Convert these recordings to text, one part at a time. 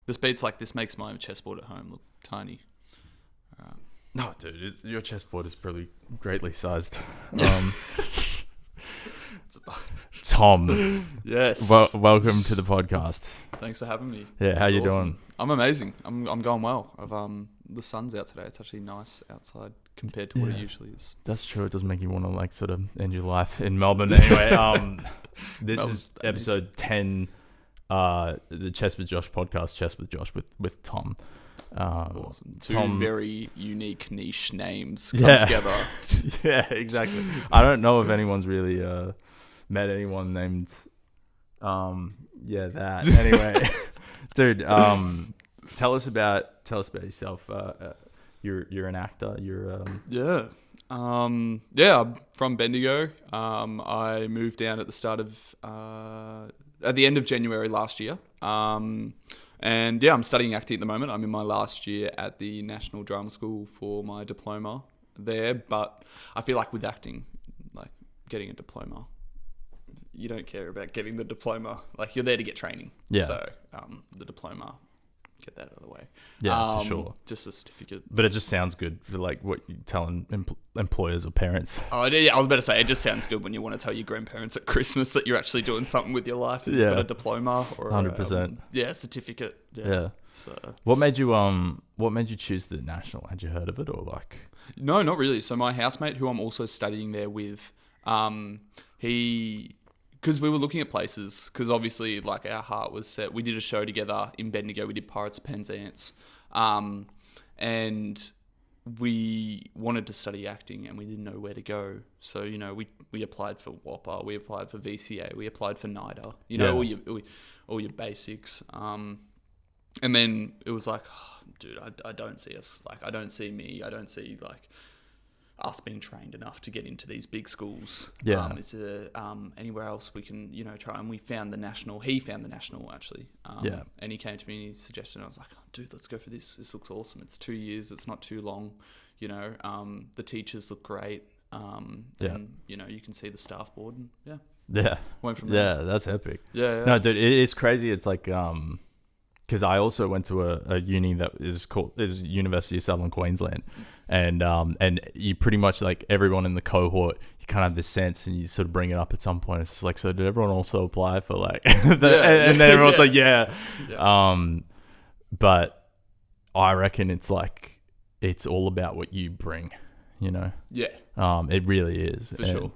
This makes my chessboard at home look tiny. No, dude, your chessboard is probably greatly sized. Tom, Yes. welcome to the podcast. Thanks for having me. Yeah, how That's you awesome. doing? I'm amazing. I'm going well. The sun's out today. It's actually nice outside compared to what it Yeah. usually is. That's true. It does make you want to like sort of end your life in Melbourne. Anyway, this Melbourne's is episode 10, the Chess with Josh podcast. Chess with Josh with Tom. Awesome. Two Tom- very unique niche names come Yeah. together. Yeah, exactly. I don't know if anyone's really met anyone named that. Anyway, dude, tell us about yourself. You're an actor. You're I'm from Bendigo. I moved down at the end of January last year. And I'm studying acting at the moment. I'm in my last year at the National Drama School for my diploma there. But I feel like with acting, like getting a diploma, you don't care about getting the diploma. Like you're there to get training. Yeah. So the diploma, get that out of the way. for sure. Just a certificate. But it just sounds good for like what you telling employers or parents. Oh, yeah, I was about to say, it just sounds good when you want to tell your grandparents at Christmas that you're actually doing something with your life and you've got a diploma or 100%. A certificate. Yeah. So What made you choose the National? Had you heard of it or like? no, not really. So my housemate, who I'm also studying there with, because we were looking at places, because obviously like our heart was set. We did a show together in Bendigo. We did Pirates of Penzance, and we wanted to study acting and we didn't know where to go. So, we applied for WAPA, we applied for VCA, we applied for NIDA, all your basics. And then it was like, dude, I don't see us, like, I don't see me, I don't see like us being trained enough to get into these big schools. Yeah. Is there anywhere else we can, try? And we found the National. He found the National, actually. And he came to me and he suggested, and I was like, oh, dude, let's go for this. This looks awesome. It's 2 years. It's not too long. The teachers look great. And, you can see the staff board. And, went from there. Yeah, that's epic. Yeah. No, dude, it is crazy. It's like, because I also went to a uni that is University of Southern Queensland, and you pretty much like everyone in the cohort, you kind of have this sense, and you sort of bring it up at some point. It's just like, so did everyone also apply for like, and then everyone's like, yeah. But I reckon it's like it's all about what you bring, Yeah. It really is For sure.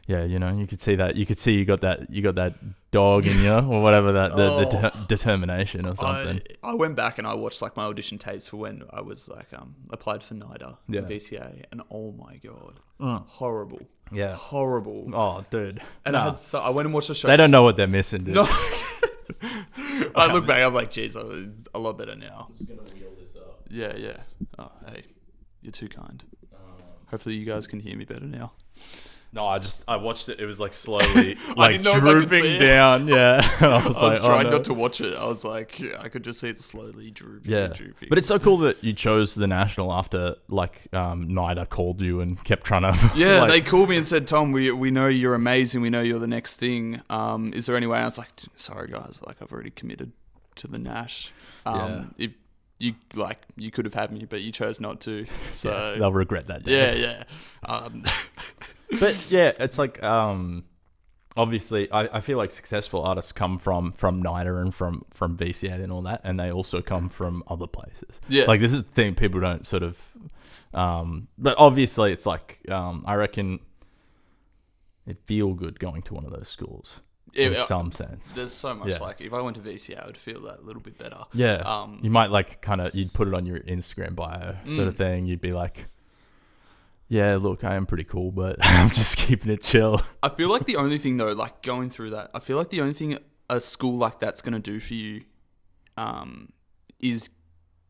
Yeah, you could see that. You could see you got that dog in you, or whatever, the determination or something. I went back and I watched like my audition tapes for when I was like applied for NIDA and VCA, and oh my god, horrible. Yeah, horrible. Oh, dude. And I went and watched the show. They don't know what they're missing, dude. No. I look back, I'm like, geez, I'm a lot better now. I'm just gonna wheel this up. Yeah. Oh, hey, you're too kind. Hopefully you guys can hear me better now. No, I watched it. It was like slowly, I didn't know if I could see drooping it. down. Yeah, I was trying not to watch it. I was like, I could just see it slowly drooping. Yeah, drooping. but it's so cool that you chose the National after like NIDA called you and kept trying to. Yeah, they called me and said, Tom, we know you're amazing. We know you're the next thing. Is there any way? I was like, sorry guys, like I've already committed to the Nash. If you could have had me, but you chose not to. So they'll regret that day. Yeah. But yeah, it's like obviously I feel like successful artists come from NIDA and from VCA and all that, and they also come from other places. Yeah. Like this is the thing people don't sort of but obviously it's like I reckon it'd feel good going to one of those schools. In some sense. There's so much like if I went to VCA I would feel that a little bit better. Yeah. You might like you'd put it on your Instagram bio sort of thing. You'd be like, yeah, look, I am pretty cool, but I'm just keeping it chill. I feel like the only thing though, like going through that, I feel like the only thing a school like that's going to do for you is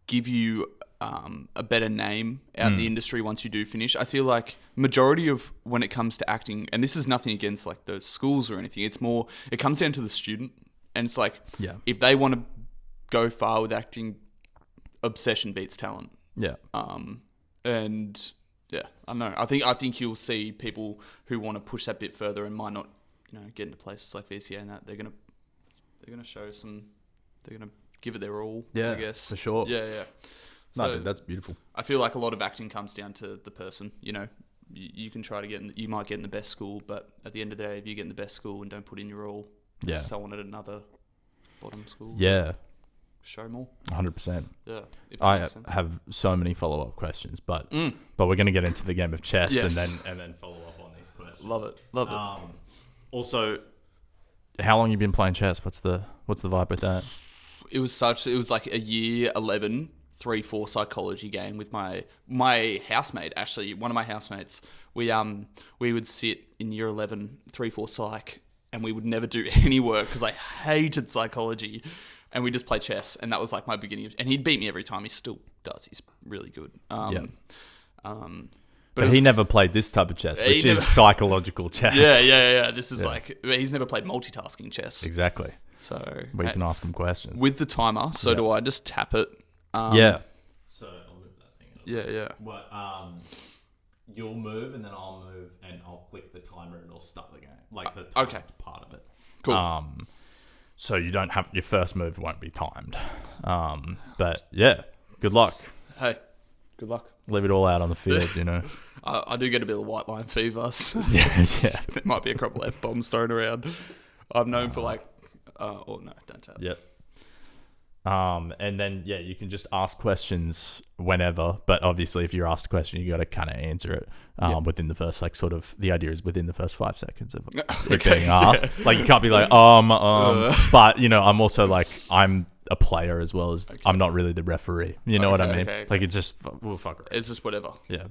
give you a better name out in the industry once you do finish. I feel like majority of when it comes to acting, and this is nothing against like those schools or anything, it's more, it comes down to the student. And it's like, if they want to go far with acting, obsession beats talent. Yeah. And yeah, I don't know. I think you'll see people who want to push that bit further and might not, get into places like VCA and that they're gonna show some. They're gonna give it their all. Yeah, I guess for sure. Yeah. No, So dude, that's beautiful. I feel like a lot of acting comes down to the person. You know, you can try to you might get in the best school, but at the end of the day, if you get in the best school and don't put in your all, Yeah. someone at another bottom school, Yeah, show more. 100%. Yeah, if that I makes sense. have so many follow-up questions, but we're going to get into the game of chess Yes. and then follow up on these questions. Love it. Also, how long you been playing chess? What's the vibe with that? It was like a year 11 3-4 psychology game with my housemate. Actually, one of my housemates, we would sit in year 11 3-4 psych, and we would never do any work because I hated psychology, and we just play chess, and that was like my beginning of, and he'd beat me every time. He still does. He's really good. But he never played this type of chess, which is psychological chess. Yeah. This is like, he's never played multitasking chess. Exactly. So Where you can ask him questions. with the timer. So do I just tap it? Yeah. So I'll move that thing. Yeah. What? You'll move, and then I'll move, and I'll click the timer, and it'll start the game. Like the timed part of it. Cool. So you don't have your first move won't be timed. But yeah, good luck. Hey, good luck. Leave it all out on the field, you know. I do get a bit of white line fever. So Yeah. there might be a couple of F-bombs thrown around. I'm known for like... no, don't tap. Yep. And then, you can just ask questions whenever. But obviously, if you're asked a question, you got to kind of answer it within the first, like, sort of... The idea is within the first 5 seconds of it being asked. Yeah. Like, you can't be like, But, you know, I'm also, like, I'm a player as well as... I'm not really the referee. You know what I mean? Okay. Like, it's just... We'll fuck around. It's just whatever. Yeah.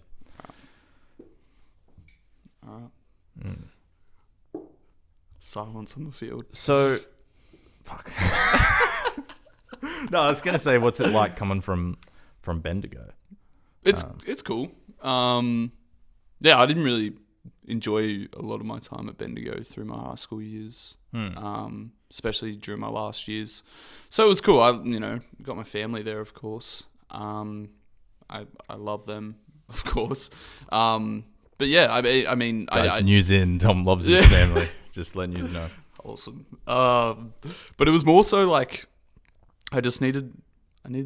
Silence on the field. So... Fuck. No, I was gonna say, what's it like coming from Bendigo? It's cool. I didn't really enjoy a lot of my time at Bendigo through my high school years, especially during my last years. So it was cool. I got my family there, of course. I love them, of course. But yeah, I mean, Guys, news in. Tom loves his family. Just letting you know. Awesome. But it was more so like I needed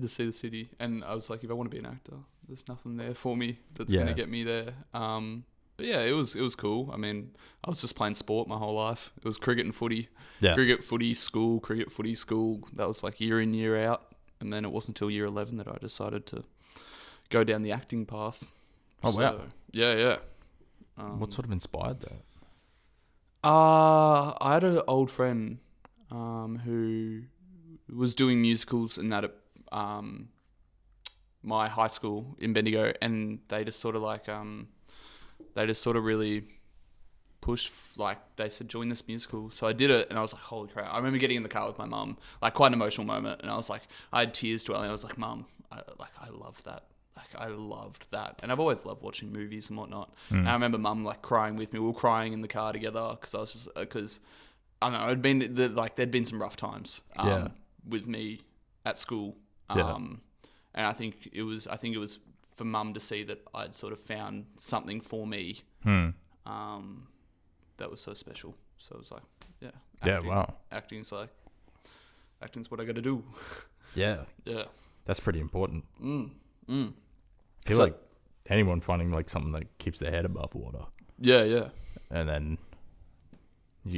to see the city, and I was like, if I want to be an actor, there's nothing there for me that's going to get me there. But yeah, it was cool. I mean, I was just playing sport my whole life. It was cricket and footy. Yeah. Cricket, footy, school, cricket, footy, school. That was like year in, year out. And then it wasn't until year 11 that I decided to go down the acting path. Oh, wow. Yeah. What sort of inspired that? I had an old friend who was doing musicals and that at my high school in Bendigo, and they just sort of really pushed, like they said, join this musical. So I did it, and I was like, holy crap. I remember getting in the car with my mum, like quite an emotional moment, and I was like, I had tears dwelling. I was like, Mum, I loved that. Like I loved that, and I've always loved watching movies and whatnot. And I remember Mum like crying with me. We were crying in the car together because I don't know. There'd been some rough times with me at school, and I think it was for Mum to see that I'd sort of found something for me that was so special. So it was like, acting's what I got to do. Yeah, that's pretty important. I feel like anyone finding like something that keeps their head above water. Yeah. And then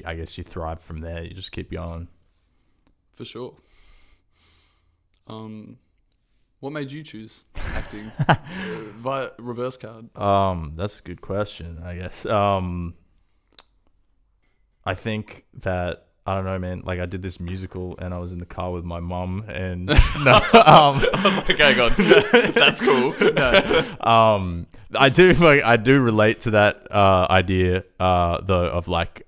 I guess you thrive from there. You just keep going. For sure. What made you choose acting via reverse card? That's a good question, I guess. I think that, I don't know, man. Like I did this musical, and I was in the car with my mum, and I was like, "Hang on, that's cool." I do relate to that idea, though, of like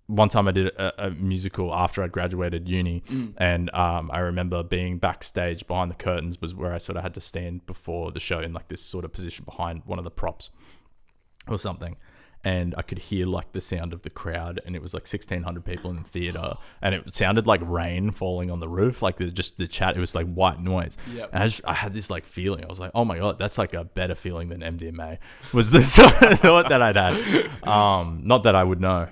one time I did a musical after I graduated uni, and I remember being backstage behind the curtains was where I sort of had to stand before the show in like this sort of position behind one of the props or something. And I could hear like the sound of the crowd, and it was like 1,600 people in the theater, and it sounded like rain falling on the roof, like the chat. It was like white noise, and I had this like feeling. I was like, oh my god, that's like a better feeling than MDMA. Was the sort of thought that I'd had. Not that I would know.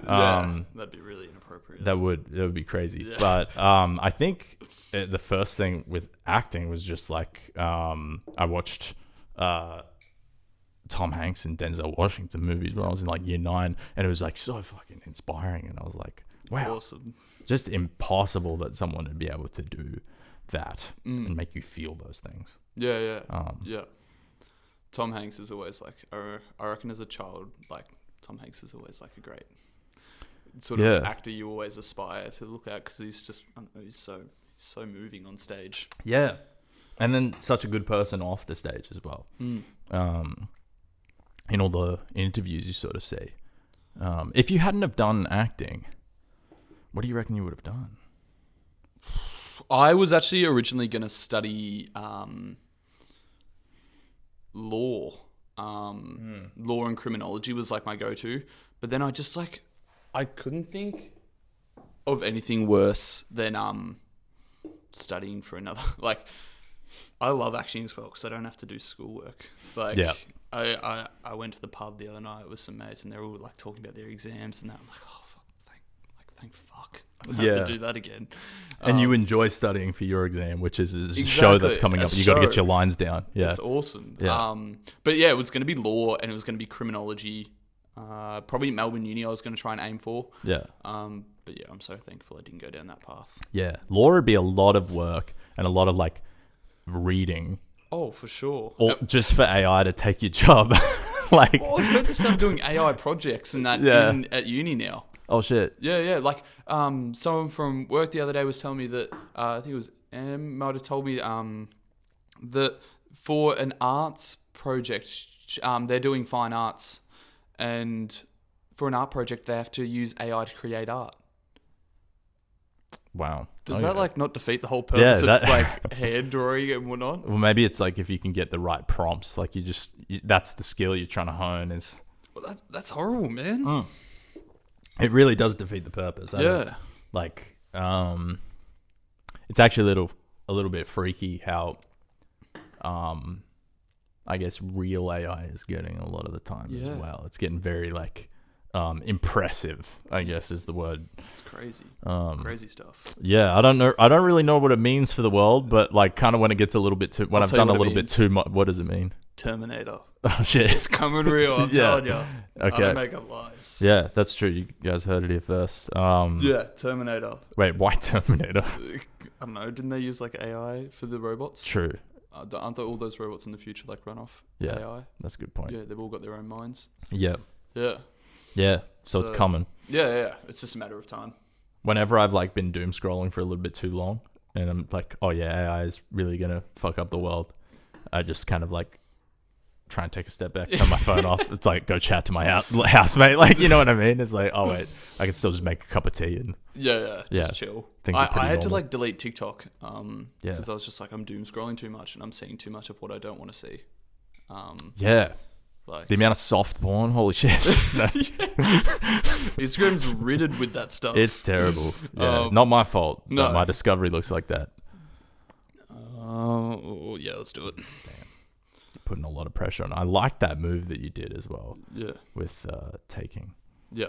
That'd be really inappropriate. That would be crazy. Yeah. But I think the first thing with acting was just like I watched Tom Hanks and Denzel Washington movies when I was in like year 9, and it was like so fucking inspiring, and I was like, wow, Awesome. just impossible that someone would be able to do that and make you feel those things. Yeah. Yeah. Tom Hanks is always like, I reckon as a child, like Tom Hanks is always like a great sort of actor you always aspire to look at, because he's just, I don't know, he's so moving on stage. Yeah. And then such a good person off the stage as well. In all the interviews you sort of see. If you hadn't have done acting, what do you reckon you would have done? I was actually originally going to study law. Law and criminology was like my go-to. But then I couldn't think of anything worse than studying for another. Like, I love acting as well because I don't have to do schoolwork. Like, I went to the pub the other night with some mates and they're all like talking about their exams and that. I'm like, oh, thank fuck. I don't have to do that again. And you enjoy studying for your exam, which is a show that's coming up. You got to get your lines down. Yeah, it's awesome. Yeah. But yeah, it was going to be law and it was going to be criminology. Probably Melbourne Uni I was going to try and aim for. Yeah. But yeah, I'm so thankful I didn't go down that path. Yeah. Law would be a lot of work and a lot of like reading. Oh, for sure. Or just for AI to take your job. Like, I've heard they started doing AI projects and that at uni now. Oh shit. Yeah. Like, someone from work the other day was telling me that I think it was Em might have told me that for an arts project, they're doing fine arts, and for an art project they have to use AI to create art. Wow. Does that like not defeat the whole purpose of like hand drawing and whatnot? Well, maybe it's like if you can get the right prompts, like that's the skill you're trying to hone. Is well, that's horrible, man. It really does defeat the purpose. Like, it's actually a little bit freaky how, I guess real AI is getting a lot of the time as well. It's getting very like, impressive, I guess is the word. It's crazy. Crazy stuff. Yeah, I don't know. I don't really know what it means for the world, but like kind of when it gets a little bit too, when I've done a little bit too much, what does it mean? Terminator. Oh shit. It's coming real, I'm telling you. Okay. I don't make up lies. Yeah, that's true. You guys heard it here first. Yeah, Terminator. Wait, why Terminator? I don't know. Didn't they use like AI for the robots? True. Aren't all those robots in the future like run off AI? That's a good point. Yeah, they've all got their own minds. Yeah. Yeah. Yeah. So it's coming. Yeah. It's just a matter of time. Whenever I've like been doom scrolling for a little bit too long, and I'm like, oh yeah, AI is really gonna fuck up the world, I just kind of like try and take a step back, turn my phone off. It's like, go chat to my housemate. Like, you know what I mean? It's like, oh wait, I can still just make a cup of tea and just chill. I had to like delete TikTok because I was just like, I'm doom scrolling too much and I'm seeing too much of what I don't want to see. Like, the amount of soft porn, holy shit. Instagram's riddled with that stuff. It's terrible. Yeah, not my fault. No, my discovery looks like that. Yeah, let's do it. Damn. Putting a lot of pressure on. I like that move that you did as well. Yeah. With taking. Yeah.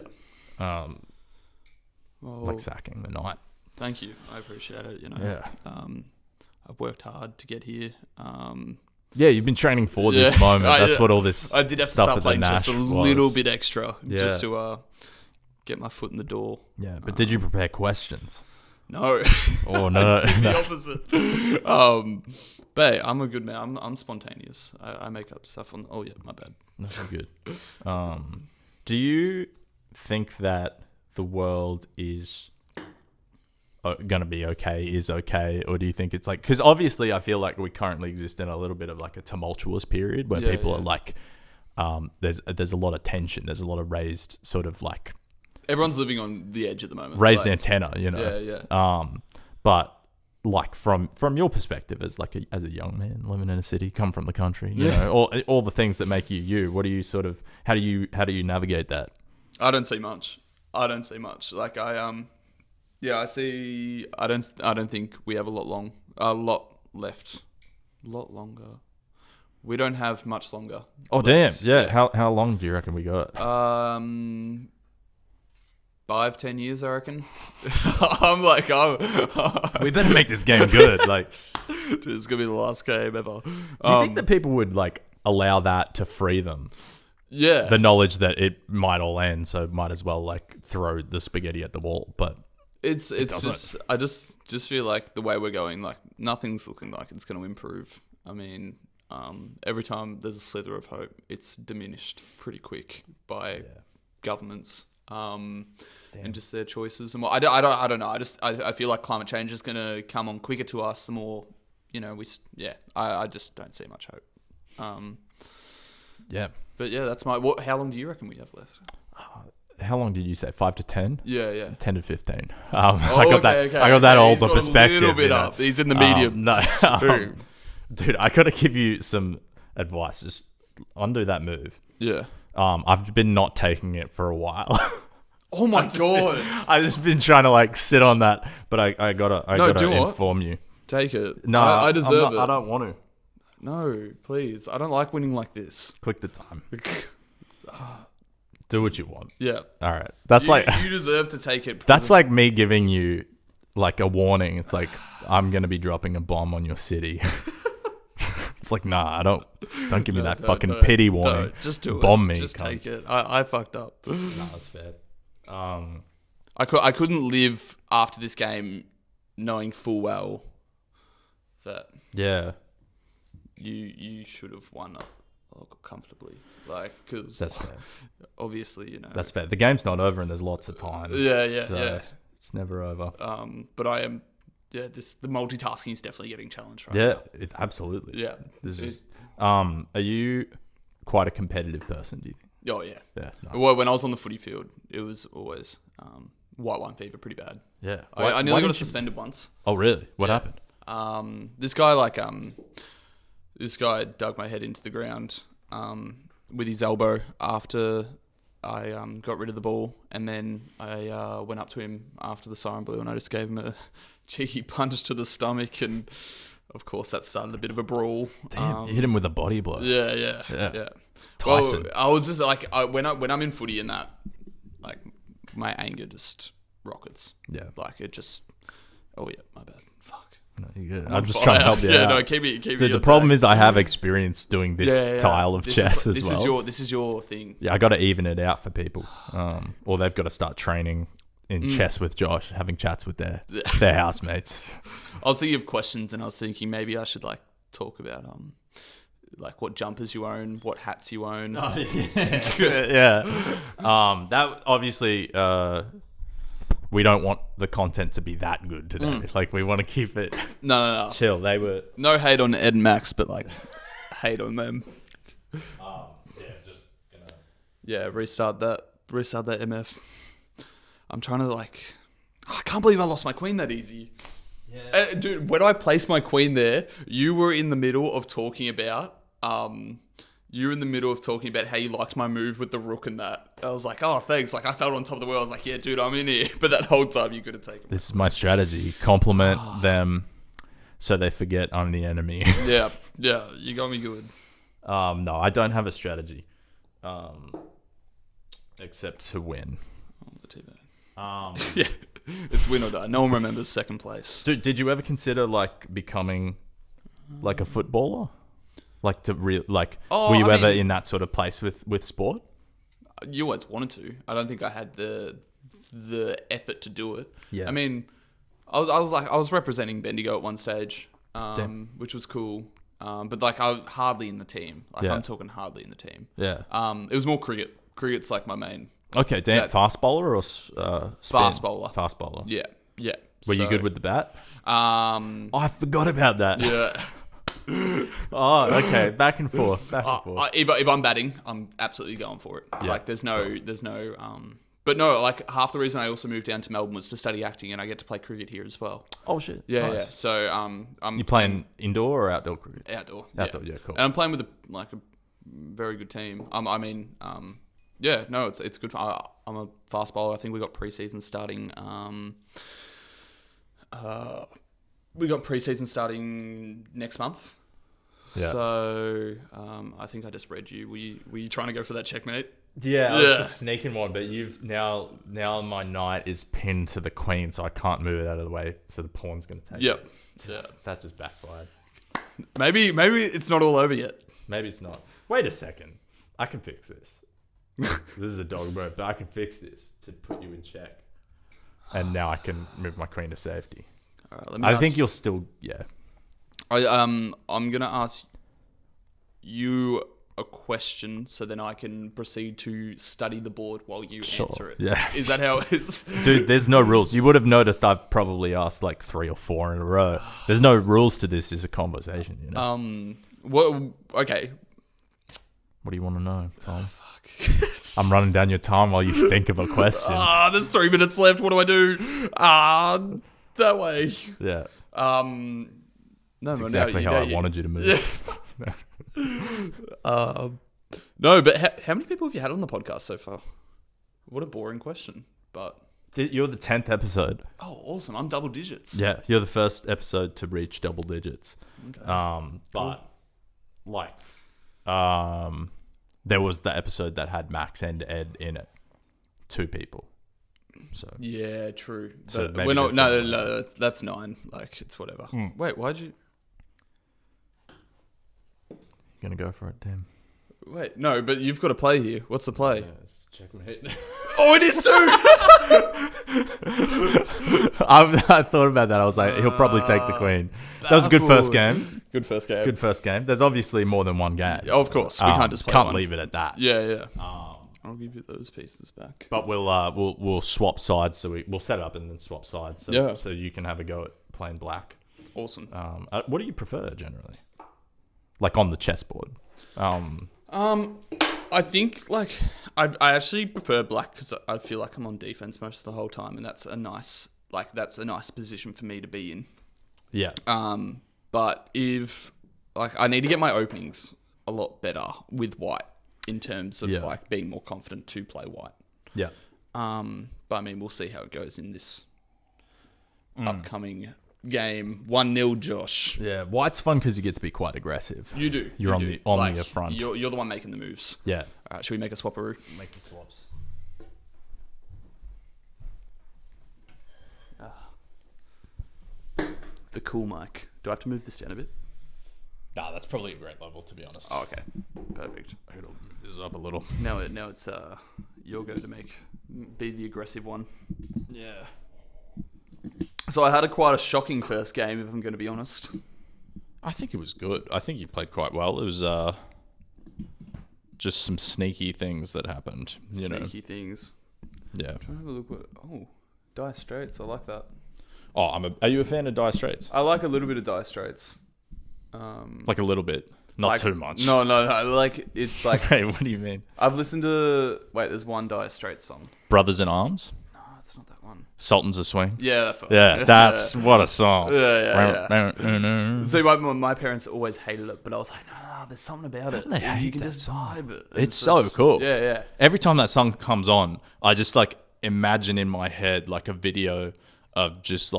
Like sacking the night. Thank you. I appreciate it. You know. Yeah. I've worked hard to get here. Yeah, you've been training for this moment. That's what all this. I did have to start playing just a little bit extra, just to get my foot in the door. Yeah, but did you prepare questions? No. Oh no, I did the opposite. But hey, I'm a good man. I'm spontaneous. I make up stuff on. Oh yeah, my bad. That's good. Do you think that the world is going to be okay, or do you think it's like, because obviously I feel like we currently exist in a little bit of like a tumultuous period where people are like, there's a lot of tension, there's a lot of raised sort of like, everyone's living on the edge at the moment, raised antenna, you know. But like from your perspective as like as a young man living in a city, come from the country, you know, all the things that make you, what do you sort of, how do you navigate that? I don't see much. Like I see. I don't think we have a lot left. A lot longer. We don't have much longer. Oh damn! Yeah. How long do you reckon we got? 5-10 years, I reckon. I'm like, We better make this game good. Like, dude, it's gonna be the last game ever. you think that people would like allow that to free them? Yeah. The knowledge that it might all end, so might as well like throw the spaghetti at the wall. But It's doesn't. just I just feel like the way we're going, like nothing's looking like it's going to improve. I mean, every time there's a slither of hope, it's diminished pretty quick by governments and just their choices. And I don't know. I feel like climate change is going to come on quicker to us the more I just don't see much hope. yeah. But yeah, that's how long do you reckon we have left? How long did you say? 5 to 10? Yeah. 10 to 15. Oh, I got that He's older got perspective. A little bit you know? up. He's in the medium. No. Dude, I got to give you some advice. Just undo that move. Yeah. I've been not taking it for a while. Oh my god. I've just been trying to like sit on that, but I gotta do what? inform you. Take it. No, I deserve it. I don't want to. No, please. I don't like winning like this. Click the time. Do what you want. Yeah. All right. That's you deserve to take it. That's like me giving you like a warning. It's like I'm gonna be dropping a bomb on your city. It's like, nah, don't give me that fucking pity warning. Don't. Just do it. Bomb me. Just take it. I fucked up. Nah, that's fair. I couldn't live after this game knowing full well that Yeah. you should have won comfortably. Like, because That's fair. obviously, you know. That's fair. The game's not over and there's lots of time. Yeah. It's never over. But I am, the multitasking is definitely getting challenged right Yeah, now. absolutely. Yeah. This is. Are you quite a competitive person? Do you think? Oh yeah. Yeah. Nice. Well, when I was on the footy field, it was always white line fever, pretty bad. Yeah. I nearly got suspended once. Oh really? What happened? This guy dug my head into the ground with his elbow after I got rid of the ball, and then I went up to him after the siren blew, and I just gave him a cheeky punch to the stomach, and of course that started a bit of a brawl. Damn, you hit him with a body blow. Yeah. Tyson. Well, I was just like, when I'm in footy and that, like, my anger just rockets. Yeah. Like, it just, oh yeah, my bad. Fuck. No, you're good. I'm just trying to help you out. No, keep me. Dude, the problem is I have experience doing this style of chess as well. This is your thing. Yeah, I got to even it out for people. Or they've got to start training in chess with Josh, having chats with their housemates. I was thinking of questions, and I was thinking maybe I should like talk about like what jumpers you own, what hats you own. Oh, yeah. That obviously we don't want the content to be that good today. Like we want to keep it No. chill. They were No hate on Ed and Max, but like hate on them. just gonna Restart that MF. I'm trying to like, I can't believe I lost my queen that easy. Yeah. Dude, when I placed my queen there, you were in the middle of talking about how you liked my move with the rook and that. I was like, oh, thanks. Like, I felt on top of the world. I was like, yeah, dude, I'm in here. But that whole time, you could have taken me. This is my strategy. Compliment them so they forget I'm the enemy. Yeah, you got me good. No, I don't have a strategy. Except to win. Yeah, it's win or die. No one remembers second place. Dude, did you ever consider like becoming like a footballer? Like to were you ever in that sort of place with sport? You always wanted to. I don't think I had the effort to do it. Yeah. I mean, I was representing Bendigo at one stage, which was cool. But like I was hardly in the team. Like I'm talking hardly in the team. Yeah. It was more cricket. Cricket's like my main. Okay, damn. Yeah. Fast bowler or spin? Fast bowler. Fast bowler. Yeah. Were you good with the bat? Oh, I forgot about that. yeah. Oh, okay. Back and forth. If I'm batting, I'm absolutely going for it. Yeah. Like there's no. But no, like half the reason I also moved down to Melbourne was to study acting, and I get to play cricket here as well. Oh shit. Yeah, Nice. yeah. So You playing indoor or outdoor cricket? outdoor. Outdoor, yeah, cool. And I'm playing with a very good team. Yeah, no, it's good. I'm a fast bowler. I think we got preseason starting. We got preseason starting next month. Yeah. So I think I just read you. Were you trying to go for that checkmate? Yeah, I Yeah. was just sneaking one, but you've now my knight is pinned to the queen, so I can't move it out of the way. So the pawn's gonna take Yep. it. Yeah. That just backfired. Maybe it's not all over yet. Maybe it's not. Wait a second. I can fix this. This is a dog move, but I can fix this to put you in check. And now I can move my queen to safety. All right, let me I ask- think you'll still, yeah. I'm gonna ask you a question, so then I can proceed to study the board while you answer it. Yeah. Is that how it is? Dude, there's no rules. You would have noticed I've probably asked like 3 or 4 in a row. There's no rules to this. It's a conversation, you know? What? Okay. What do you want to know, Tom? Fuck. I'm running down your time while you think of a question. There's 3 minutes left. What do I do? That way. Yeah. No, That's well, exactly now how I you- wanted you to move. No, but how many people have you had on the podcast so far? What a boring question. But You're the 10th episode. oh, awesome! I'm double digits. Yeah, you're the first episode to reach double digits. Okay. But like, there was the episode that had Max and Ed in it. 2 people. So Yeah, true. So But maybe we're not. there's No, that's 9. Like it's whatever. Wait, why'd you? you're gonna go for it, Tim. Wait, no, but you've got to play here. What's the play? Yes, checkmate. Oh, it is too. I thought about that. I was like, he'll probably take the queen. That was a good first game. Good first game. Good first game. There's obviously more than one game. Yeah, of course, we can't just play can't one. leave it at that. Yeah, yeah. I'll give you those pieces back. But we'll swap sides. So we'll set it up and then swap sides. So, Yeah. so you can have a go at playing black. Awesome. What do you prefer generally? Like on the chessboard. I think like I actually prefer black because I feel like I'm on defense most of the whole time, and that's a nice position for me to be in. Yeah. But if like I need to get my openings a lot better with white in terms of Yeah. like being more confident to play white. Yeah. But I mean we'll see how it goes in this upcoming game. 1-0 Josh. Yeah. White's fun because you get to be quite aggressive. You do. You're on do. the front. You're the one making the moves. Yeah. All right, should we make a swapperoo? Make the swaps. The cool mic. Do I have to move this down a bit? Nah, that's probably a great level to be honest. Oh, okay. Perfect. I'll move this up a little. Now it's your go to be the aggressive one. Yeah. So I had quite a shocking first game, if I'm going to be honest. I think it was good. I think you played quite well. It was just some sneaky things that happened. You know. Sneaky things. Yeah. I'm trying to have a look what. Oh, Dire Straits. I like that. Oh, are you a fan of Dire Straits? I like a little bit of Dire Straits. Like a little bit, not Like- too much. No. Like it's like Hey, what do you mean? I've listened to. Wait, there's one Dire Straits song. Brothers in Arms, No, it's not that one. Sultans of Swing. Yeah, that's one. Yeah, that's what a song. Yeah. See, my parents always hated it, but I was like, no, there's something about it. they You hate can that just song? vibe it. It's so cool. Yeah, yeah. Every time that song comes on, I just like imagine in my head like a video of just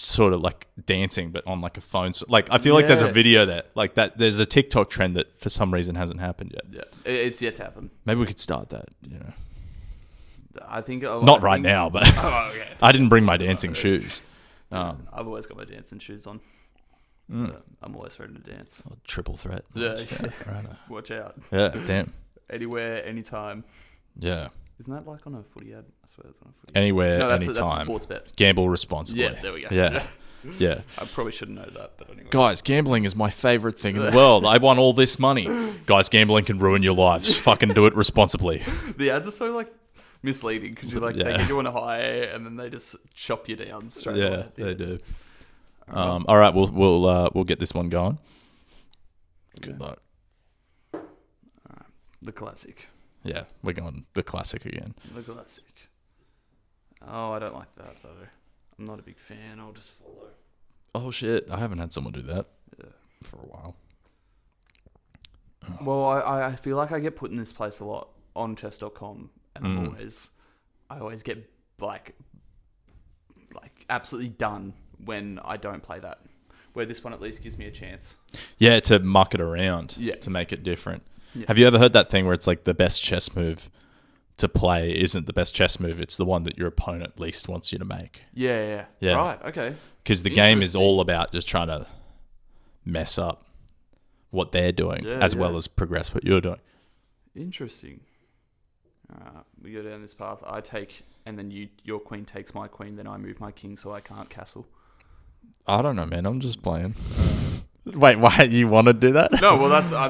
sort of like dancing, but on like a phone. So, like I feel like there's a video Yes. there, like that. There's a TikTok trend that for some reason hasn't happened yet. Yeah, it's yet to happen. Maybe we could start that. You know, I think not right now, but Oh, okay. I didn't bring my dancing shoes. I've always got my dancing shoes on. I'm always ready to dance. Triple threat. Yeah, Right. watch out. Yeah. Damn. Anywhere, anytime. Yeah. Isn't that like on a footy ad? I swear it's on a footy ad. Anywhere, No, that's a anytime. sports bet. Gamble responsibly. Yeah, there we go. Yeah. Yeah. I probably shouldn't know that, but anyway. Guys, gambling is my favorite thing in the world. I won all this money. Guys, gambling can ruin your lives. Fucking do it responsibly. The ads are so like misleading because you're like they Yeah. get you on a high and then they just chop you down straight Yeah, away. they do. All right, we'll get this one going. Good luck. The classic. Yeah, we're going the classic again. The classic. Oh, I don't like that though. I'm not a big fan. I'll just follow. Oh shit, I haven't had someone do that Yeah. for a while. Well, I feel like I get put in this place a lot on chess.com and I always get like absolutely done when I don't play that. Where this one at least gives me a chance. Yeah, to muck it around. Yeah. To make it different. Yeah. Have you ever heard that thing where it's like the best chess move to play isn't the best chess move, it's the one that your opponent least wants you to make. Yeah. Right, okay. Because the game is all about just trying to mess up what they're doing as well as progress what you're doing. Interesting. We go down this path. I take, and then your queen takes my queen, then I move my king so I can't castle. I don't know, man. I'm just playing. Wait, why you want to do that? No, well,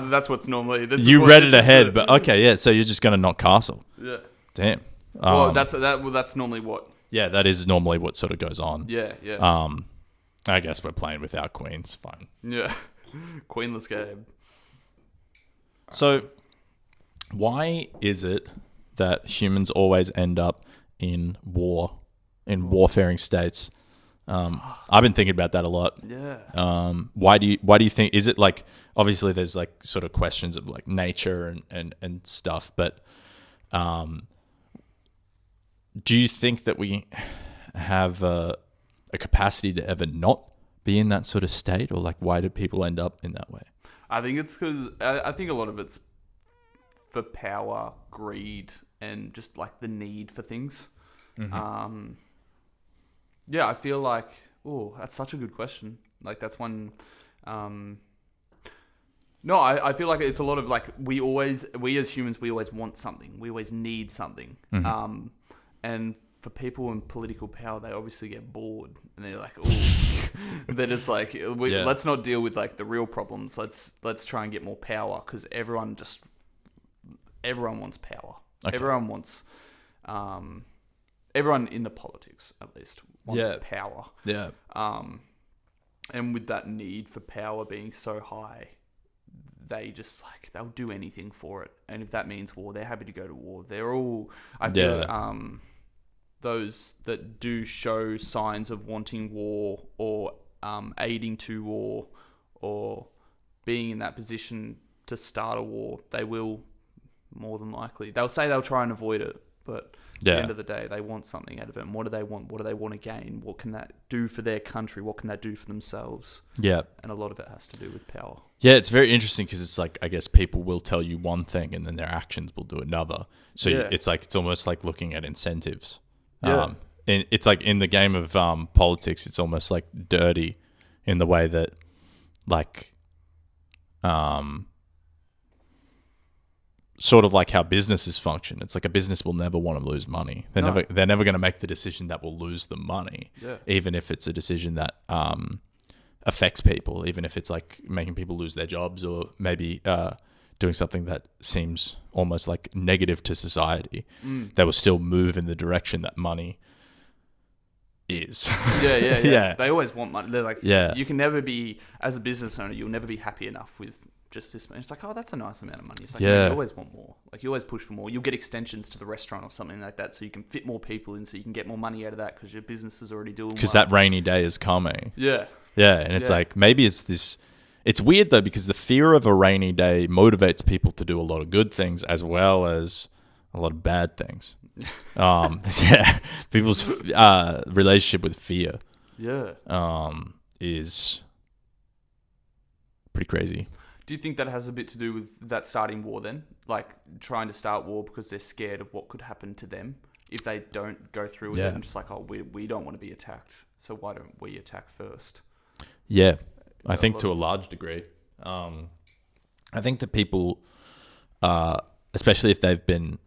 that's what's normally. You read it ahead, but okay, yeah. So you're just gonna not castle. Yeah. Damn. Well, that's normally what. Yeah, that is normally what sort of goes on. Yeah. I guess we're playing without queens. Fine. Yeah. Queenless game. So, why is it that humans always end up in warfaring states? I've been thinking about that a lot. Yeah. Why do you think? Is it like, obviously there's like sort of questions of like nature and stuff, but do you think that we have a capacity to ever not be in that sort of state, or like why do people end up in that way? I think it's because I think a lot of it's for power, greed, and just like the need for things. Mm-hmm. Yeah, I feel like, that's such a good question. Like that's one. No, I feel like it's a lot of like we as humans, we always want something. We always need something. Mm-hmm. And for people in political power, they obviously get bored and they're like, they're just like, let's not deal with like the real problems. Let's try and get more power because everyone wants power. Okay. Everyone wants, everyone in the politics at least wants power. Yeah. And with that need for power being so high, they just like they'll do anything for it. And if that means war, they're happy to go to war. They're all, I feel, those that do show signs of wanting war or aiding to war or being in that position to start a war, they will more than likely. They'll say they'll try and avoid it, but at the end of the day, they want something out of it. And what do they want? What do they want to gain? What can that do for their country? What can that do for themselves? Yeah. And a lot of it has to do with power. Yeah, it's very interesting because it's like, I guess people will tell you one thing and then their actions will do another. So it's like, it's almost like looking at incentives. Yeah. And it's like in the game of politics, it's almost like dirty in the way that like, sort of like how businesses function. It's like a business will never want to lose money. They're never going to make the decision that will lose them money, even if it's a decision that affects people, even if it's like making people lose their jobs or maybe doing something that seems almost like negative to society. They will still move in the direction that money is. Yeah. They always want money. They're like, you can never be, as a business owner, you'll never be happy enough with just this. It's like, that's a nice amount of money. It's like, you always want more. Like you always push for more. You'll get extensions to the restaurant or something like that so you can fit more people in so you can get more money out of that because your business is already doing well. Because that rainy day is coming. Yeah. Yeah, and it's like, maybe it's this... It's weird though because the fear of a rainy day motivates people to do a lot of good things as well as a lot of bad things. People's relationship with fear is pretty crazy. Do you think that has a bit to do with that starting war then? Like trying to start war because they're scared of what could happen to them if they don't go through with it and just like, we don't want to be attacked, so why don't we attack first? Yeah. I think to a large degree. I think that people, especially if they've been,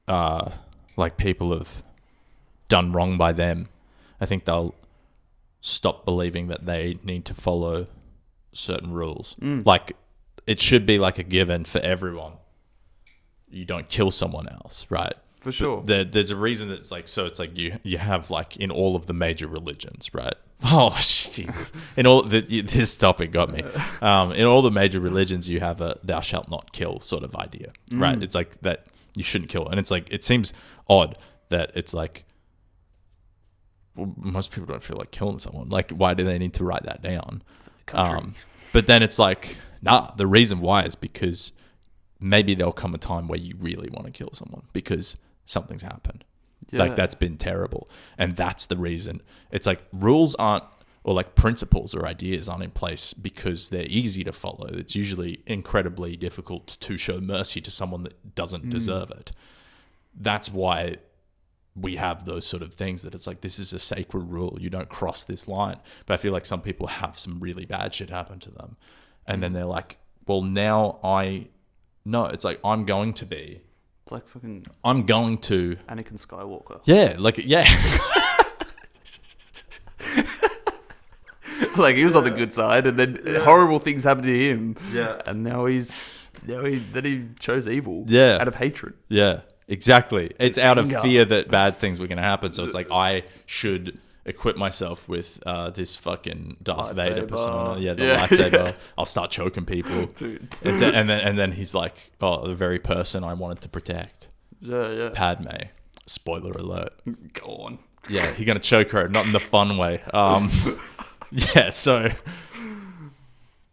like people have done wrong by them, I think they'll stop believing that they need to follow certain rules. Like it should be like a given for everyone. You don't kill someone else, right? For sure. There's a reason that it's like, so it's like you have like in all of the major religions, right? Oh, Jesus. In all this topic got me. In all the major religions, you have a thou shalt not kill sort of idea, right? It's like that you shouldn't kill. And it's like, it seems odd that it's like, well, most people don't feel like killing someone. Like, why do they need to write that down? But then it's like, the reason why is because maybe there'll come a time where you really want to kill someone because something's happened. Like that's been terrible. And that's the reason. It's like rules aren't or like principles or ideas aren't in place because they're easy to follow. It's usually incredibly difficult to show mercy to someone that doesn't deserve it. That's why we have those sort of things, that it's like, this is a sacred rule. You don't cross this line. But I feel like some people have some really bad shit happen to them. And then they're like, well, now it's like, I'm going to It's like fucking Anakin Skywalker. Yeah, like, yeah. Like, he was on the good side, and then horrible things happened to him. Yeah. And now he chose evil. Yeah. Out of hatred. Yeah, exactly. It's out of fear that bad things were going to happen. So it's like, I should equip myself with this fucking Darth Vader persona. Yeah, the lightsaber. I'll start choking people. Dude. And then he's like, oh, the very person I wanted to protect. Yeah. Padme. Spoiler alert. Go on. Yeah, he's going to choke her, not in the fun way. Yeah, so...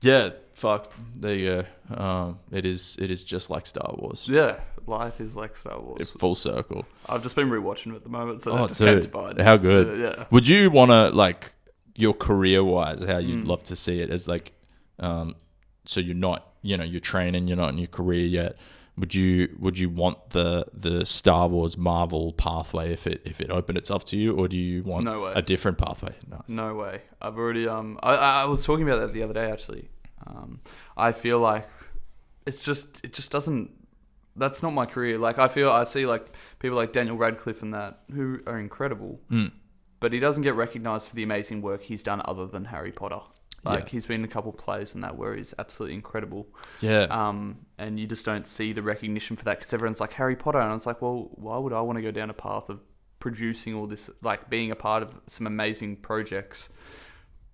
Yeah, fuck. There you go. It is just like Star Wars. Yeah, life is like Star Wars. Full circle. I've just been rewatching it at the moment, so Oh, that just came to dude, mind. how good. Yeah. Would you want to, like, your career-wise, how you'd love to see it as, like, so you're not, you're training, you're not in your career yet. Would you want the Star Wars Marvel pathway if it opened itself to you, or do you want No way. a different pathway? Nice. No way. I've already I was talking about that the other day actually. I feel like it just doesn't. That's not my career. Like, I see like people like Daniel Radcliffe and that, who are incredible, but he doesn't get recognized for the amazing work he's done other than Harry Potter. Like, he's been in a couple plays and that where he's absolutely incredible. Yeah. And you just don't see the recognition for that because everyone's like Harry Potter, and it's like, well, why would I want to go down a path of producing all this, like being a part of some amazing projects,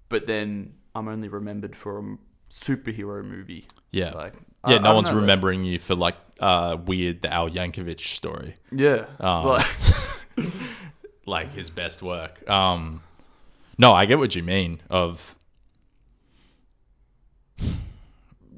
but then I'm only remembered for a superhero movie. Yeah. Like, yeah, I no don't one's know, remembering you for like weird the Al Yankovic story. Yeah. Like his best work. No, I get what you mean.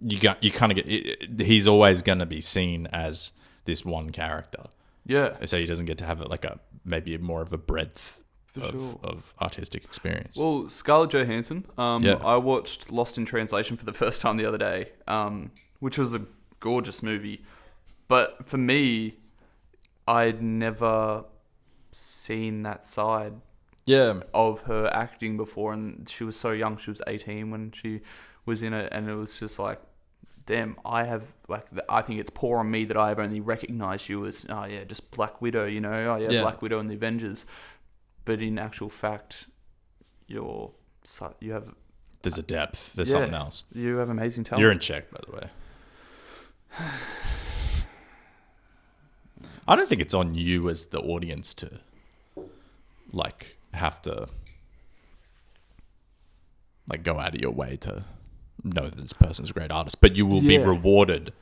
You kind of get. He's always going to be seen as this one character. Yeah. So he doesn't get to have it like maybe more of a breadth For sure. of artistic experience. Well, Scarlett Johansson. Yeah. I watched Lost in Translation for the first time the other day, which was a gorgeous movie. But for me, I'd never seen that side Yeah. of her acting before, and she was so young. She was 18 when she was in it, and it was just like, damn, I think it's poor on me that I have only recognized you as just Black Widow, Yeah. Black Widow and the Avengers, but in actual fact, you have There's a depth. There's something else. You have amazing talent. You're in check, by the way. I don't think it's on you as the audience to, like, have to, like, go out of your way to know that this person's a great artist, but you will be rewarded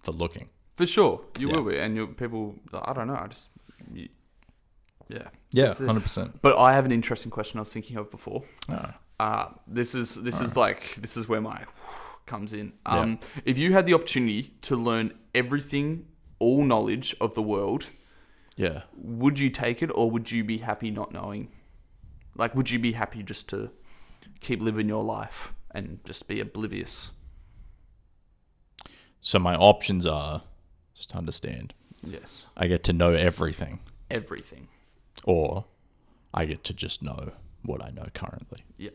for looking. For sure, you Yeah. will be, and people. I don't know. Yeah. Yeah, That's it. 100%. But I have an interesting question I was thinking of before. Oh. This is where my comes in. Yeah. If you had the opportunity to learn everything, all knowledge of the world, Yeah. would you take it, or would you be happy not knowing? Like, would you be happy just to keep living your life and just be oblivious? So my options are, just to understand, Yes. I get to know everything, Everything. or I get to just know what I know currently. Yeah.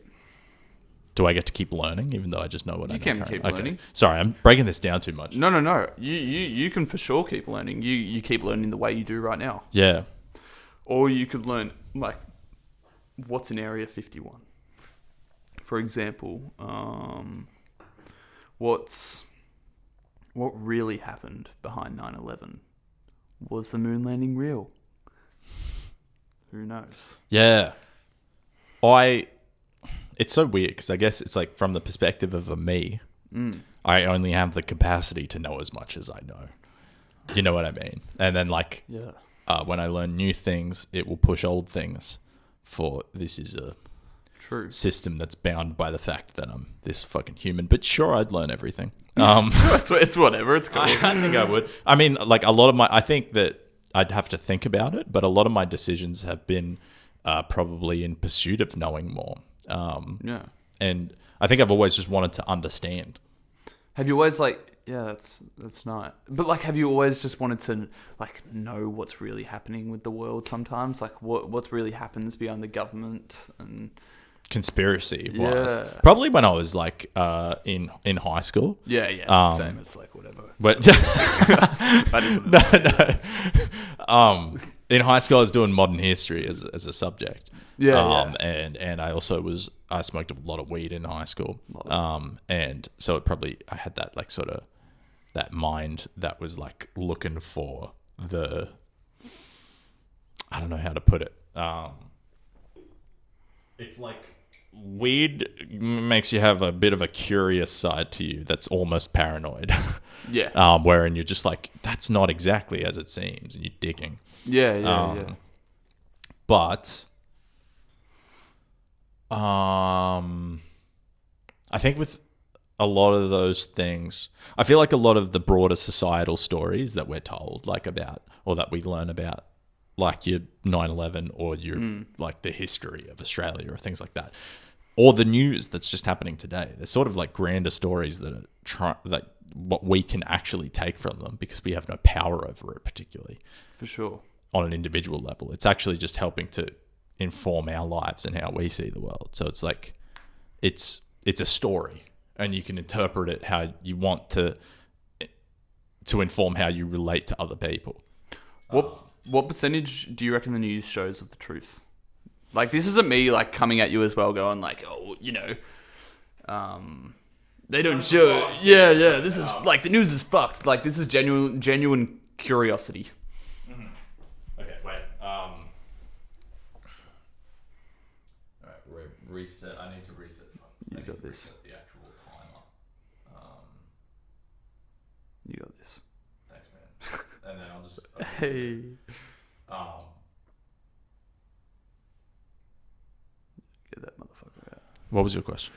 Do I get to keep learning, even though I just know what I know You can currently? keep learning. Sorry, I'm breaking this down too much. No. You can for sure keep learning. You keep learning the way you do right now. Yeah. Or you could learn, like, what's in Area 51? For example, what really happened behind 9/11? Was the moon landing real? Who knows? Yeah. It's so weird because I guess it's like from the perspective of a me, I only have the capacity to know as much as I know. You know what I mean? And then like when I learn new things, it will push old things for this is a True. system that's bound by the fact that I'm this fucking human. But sure, I'd learn everything. It's whatever. It's cool. I think I would. I mean, like I think that I'd have to think about it, but a lot of my decisions have been probably in pursuit of knowing more. Yeah. And I think I've always just wanted to understand. Have you always that's not. But like, have you always just wanted to like know what's really happening with the world? Sometimes, like what really happens beyond the government and Conspiracy wise, Yeah. probably when I was like in high school. same as like whatever. But no. In high school, I was doing modern history as a subject. And I also I smoked a lot of weed in high school. And so I had that like sort of that mind that was like looking for I don't know how to put it. It's like weed makes you have a bit of a curious side to you that's almost paranoid. Yeah. Wherein you're just like, that's not exactly as it seems, and you're digging. Yeah. But I think with a lot of those things, I feel like a lot of the broader societal stories that we're told, like about, or that we learn about, like your 9/11 or your like the history of Australia or things like that, or the news that's just happening today. They're sort of like grander stories that are that what we can actually take from them because we have no power over it, particularly For sure. on an individual level. It's actually just helping to inform our lives and how we see the world. So it's like it's a story, and you can interpret it how you want to inform how you relate to other people. What percentage do you reckon the news shows of the truth? Like, this isn't me like coming at you as well, going like, oh, they don't show. Yeah. This is like the news is fucked. Like, this is genuine curiosity. Okay, wait. All right, reset. I need to reset. You got this. The actual timer. You got this. Thanks, man. And then I'll just. Hey. Get that motherfucker out. What was your question?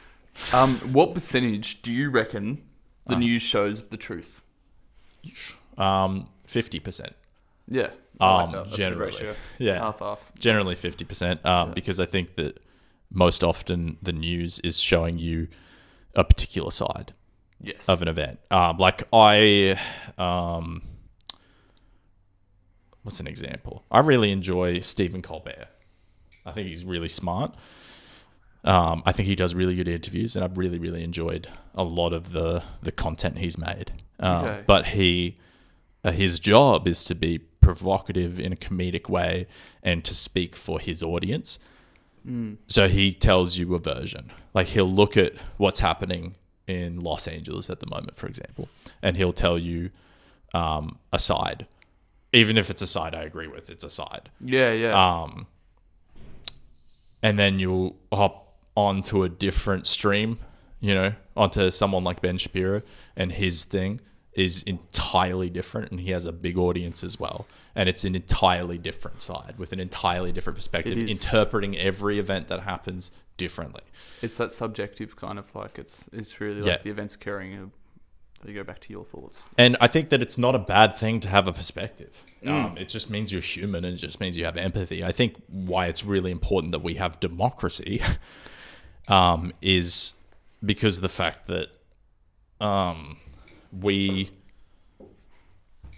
What percentage do you reckon the news shows the truth? 50%. Yeah. I like that. That's a good Generally. ratio. Yeah. Half. Generally 50%. Because I think that most often the news is showing you a particular side Yes. of an event. What's an example? I really enjoy Stephen Colbert. I think he's really smart. I think he does really good interviews, and I've really, really enjoyed a lot of the content he's made. Okay. But his job is to be provocative in a comedic way and to speak for his audience. So he tells you a version. Like, he'll look at what's happening in Los Angeles at the moment, for example, and he'll tell you a side. Even if it's a side I agree with, it's a side. Yeah. And then you'll hop onto a different stream, onto someone like Ben Shapiro, and his thing is entirely different, and he has a big audience as well. And it's an entirely different side with an entirely different perspective, interpreting every event that happens differently. It's that subjective kind of like, it's really like the events occurring. They go back to your thoughts. And I think that it's not a bad thing to have a perspective. It just means you're human, and it just means you have empathy. I think why it's really important that we have democracy is because of the fact that we...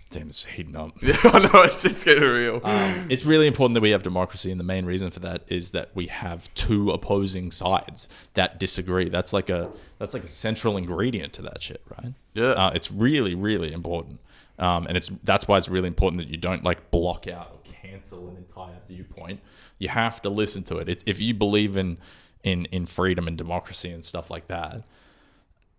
Damn, it's heating up. Yeah, I know, it's just getting real. It's really important that we have democracy, and the main reason for that is that we have two opposing sides that disagree. That's like a central ingredient to that shit, right? Yeah. It's really, really important. And that's why it's really important that you don't like block out or cancel an entire viewpoint. You have to listen to it. If you believe in freedom and democracy and stuff like that,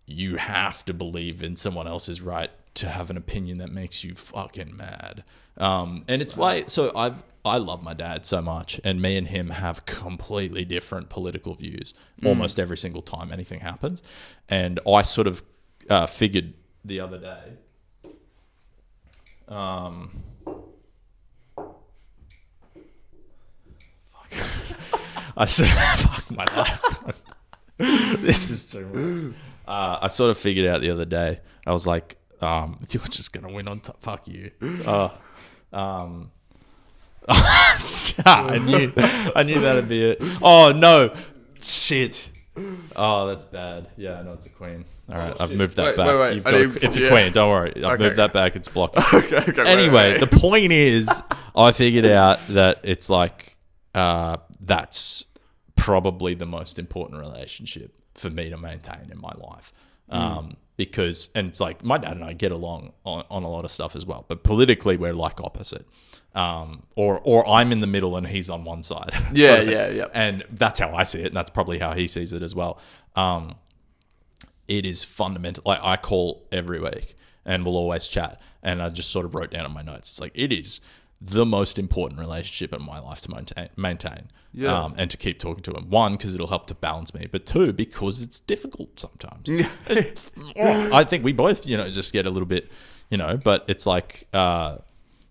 you have to believe in someone else's right to have an opinion that makes you fucking mad. And it's why, so I love my dad so much, and me and him have completely different political views almost every single time anything happens. And I sort of figured the other day, I said, fuck my life. This is too much. I sort of figured out the other day, I was like, you're just going to win on top. Fuck you. I knew that'd be it. Oh, no. Shit. Oh, that's bad. Yeah, I know it's a queen. All right, I've shit. moved that Wait, back. wait, You've I got need- it's a yeah. queen. Don't worry. I've Okay. moved that back. It's blocking. Okay. Anyway, wait. the point is, I figured out that it's like that's probably the most important relationship for me to maintain in my life. Because, and it's like my dad and I get along on a lot of stuff as well, but politically we're like opposite. Or I'm in the middle and he's on one side. Yeah, So- yeah. And that's how I see it, and that's probably how he sees it as well. It is fundamental. Like I call every week and we'll always chat. And I just sort of wrote down in my notes. It's like, it is the most important relationship in my life to maintain. Yeah. And to keep talking to him. One, because it'll help to balance me. But two, because it's difficult sometimes. I think we both, just get a little bit, but it's like,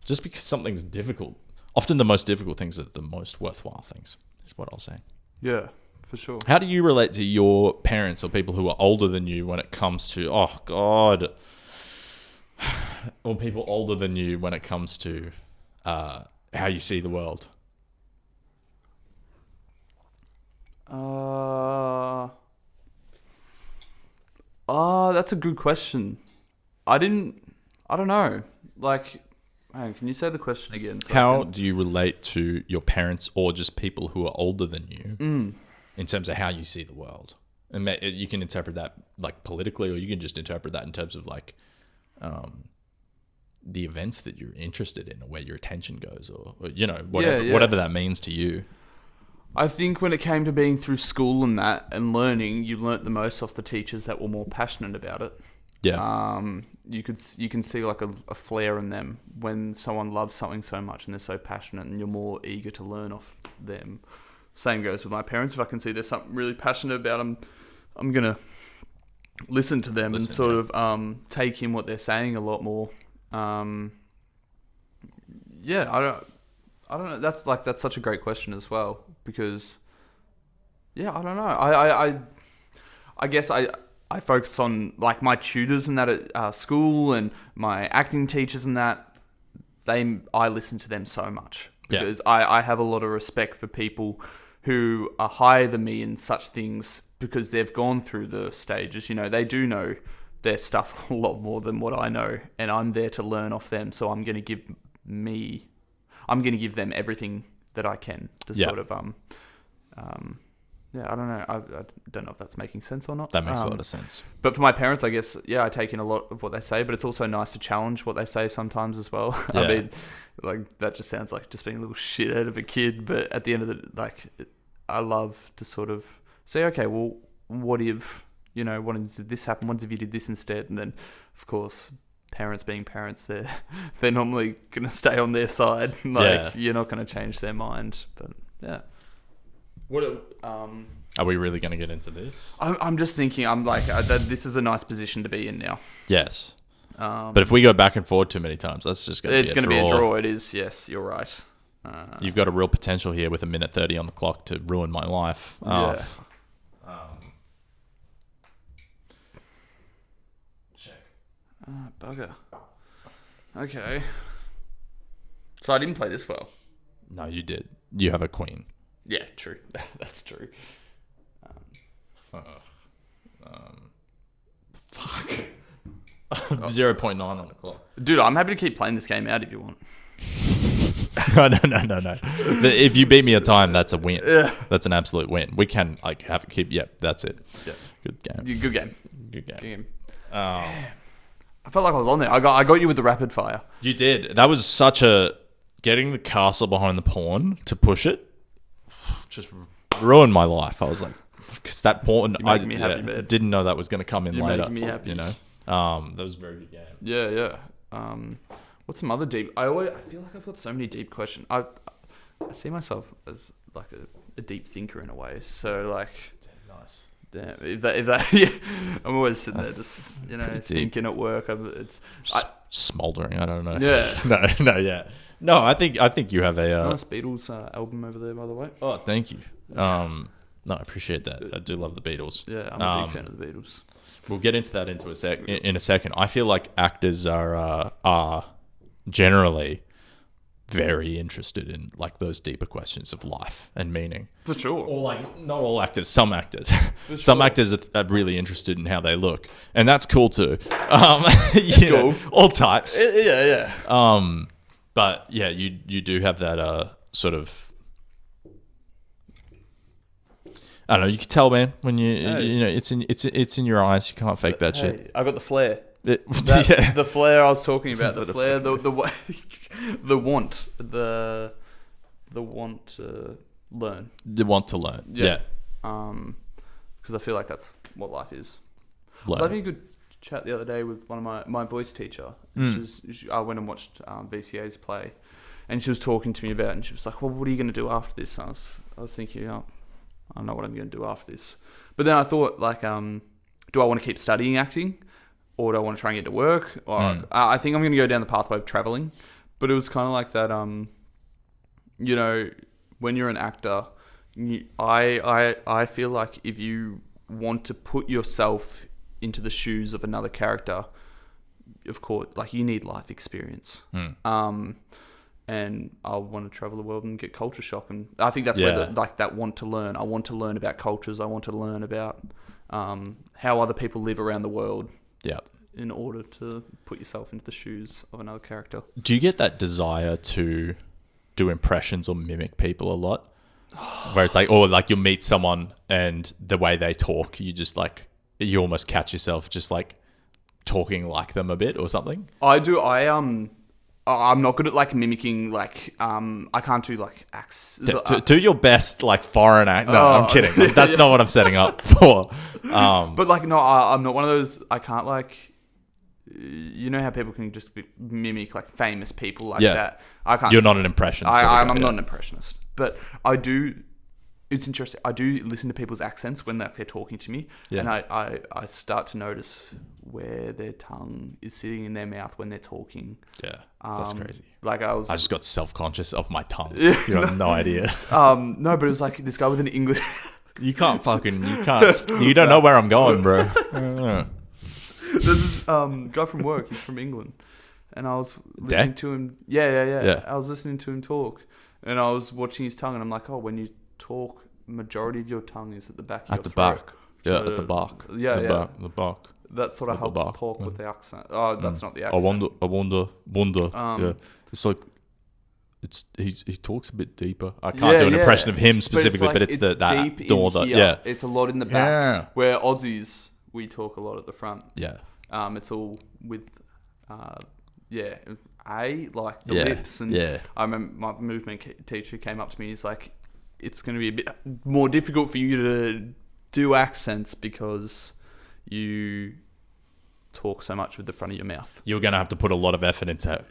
just because something's difficult, often the most difficult things are the most worthwhile things, is what I'll say. Yeah, for sure. How do you relate to your parents or people who are older than you when it comes to, or people older than you when it comes to how you see the world? That's a good question. I don't know. Like, man, can you say the question again? So I How can- do you relate to your parents or just people who are older than you in terms of how you see the world? And you can interpret that like politically, or you can just interpret that in terms of like the events that you're interested in, or where your attention goes, or whatever, Yeah. whatever that means to you. I think when it came to being through school and that and learning, you learnt the most off the teachers that were more passionate about it. Yeah. You can see like a flare in them when someone loves something so much and they're so passionate, and you're more eager to learn off them. Same goes with my parents. If I can see there's something really passionate about them, I'm gonna listen to them and sort of take in what they're saying a lot more. I don't know. That's such a great question as well, because I don't know. I guess I focus on like my tutors and that at school, and my acting teachers and that. I listen to them so much because I have a lot of respect for people who are higher than me in such things, because they've gone through the stages. They do know their stuff a lot more than what I know, and I'm there to learn off them. So I'm going to give them everything that I can to sort of I don't know. I don't know if that's making sense or not. That makes a lot of sense. But for my parents, I guess, I take in a lot of what they say, but it's also nice to challenge what they say sometimes as well. Yeah. I mean, like, that just sounds like just being a little shithead of a kid, but at the end of I love to sort of say, okay, well, what if, what if this happened? What if you did this instead? And then, of course, parents being parents, they're normally going to stay on their side. You're not going to change their mind, but yeah. Are we really going to get into this? I'm just thinking, I'm like, this is a nice position to be in now. Yes. But if we go back and forward too many times, that's just going to be a draw. It's going to be a draw. It is. Yes, you're right. You've got a real potential here with 1:30 on the clock to ruin my life. Yeah. Check. Bugger. Okay. So I didn't play this well. No, you did. You have a queen. Yeah, true. That's true. Fuck. 0.9 on the clock. Dude, I'm happy to keep playing this game out if you want. No. But if you beat me a time, that's a win. Yeah. That's an absolute win. We can have it keep. Yep, that's it. Yeah. Good game. Good game. Good game. Good game. Damn. I felt like I was on there. I got you with the rapid fire. You did. That was such a getting the castle behind the pawn to push it. Just ruined my life. I was like, because that pawn, You're making me happy, man. didn't know that was going to come in You're later. making me happy. That was a very good game. Yeah. What's some other deep? I feel like I've got so many deep questions. I see myself as like a deep thinker in a way. So like, Nice. damn, if that yeah, I'm always sitting there just Pretty deep. thinking at work. Smoldering. I don't know. Yeah. No, I think you have a. Nice Beatles album over there, by the way. Oh, thank you. No, I appreciate that. I do love the Beatles. Yeah, I'm a big fan of the Beatles. We'll get into that in a second. I feel like actors are generally very interested in like those deeper questions of life and meaning. For sure. Or like not all actors, some actors. Some actors are really interested in how they look, and that's cool too. You know, all types. Yeah. But yeah, you do have that sort of. I don't know. You can tell, man, when you know it's in your eyes. You can't fake that shit. I got the flair. Yeah. The flair I was talking about. The flair. The want. The want to learn. The want to learn. Yeah. Because I feel like that's what life is. I was Learn. having a good chat the other day with one of my voice teacher. I went and watched VCA's play, and she was talking to me about it, and she was like, well, what are you going to do after this? And I was thinking, I don't know what I'm going to do after this. But then I thought, like, do I want to keep studying acting, or do I want to try and get to work? Or I think I'm going to go down the pathway of traveling. But it was kind of like that, you know, when you're an actor, I feel like if you want to put yourself into the shoes of another character, of course, like, you need life experience. And I want to travel the world and get culture shock. And I think that's where that want to learn. I want to learn about cultures. I want to learn about how other people live around the world. Yeah. In order to put yourself into the shoes of another character. Do you get that desire to do impressions or mimic people a lot? Where it's like, or like you'll meet someone and the way they talk, you just like, you almost catch yourself just like talking like them a bit or something? I do. I'm not good at like mimicking, like, I can't do like acts. Do your best like foreign act. No, I'm kidding. That's not what I'm setting up for. But like, no, I'm not one of those, I can't like, you know how people can just mimic like famous people like that. I can't. You're not an impressionist. I'm not an impressionist, but I do. It's interesting. I do listen to people's accents when they're talking to me, and I start to notice where their tongue is sitting in their mouth when they're talking. Yeah, that's crazy. Like I just got self-conscious of my tongue. You have no idea. No, but it was like this guy with an English. You don't know where I'm going, bro. There's this guy from work. He's from England, and I was listening to him. Yeah. I was listening to him talk, and I was watching his tongue, and I'm like, oh, when you talk, majority of your tongue is at the back of your throat. At the back. The back. That sort of helps talk with the accent. Oh, that's not the accent. I wonder. Yeah, it's like he talks a bit deeper. I can't do an impression of him specifically, but it's that door that. Yeah, it's a lot in the back. Where Aussies, we talk a lot at the front. Yeah. It's all with, like the lips. And I remember my movement teacher came up to me and he's like, it's going to be a bit more difficult for you to do accents because you talk so much with the front of your mouth. You're going to have to put a lot of effort into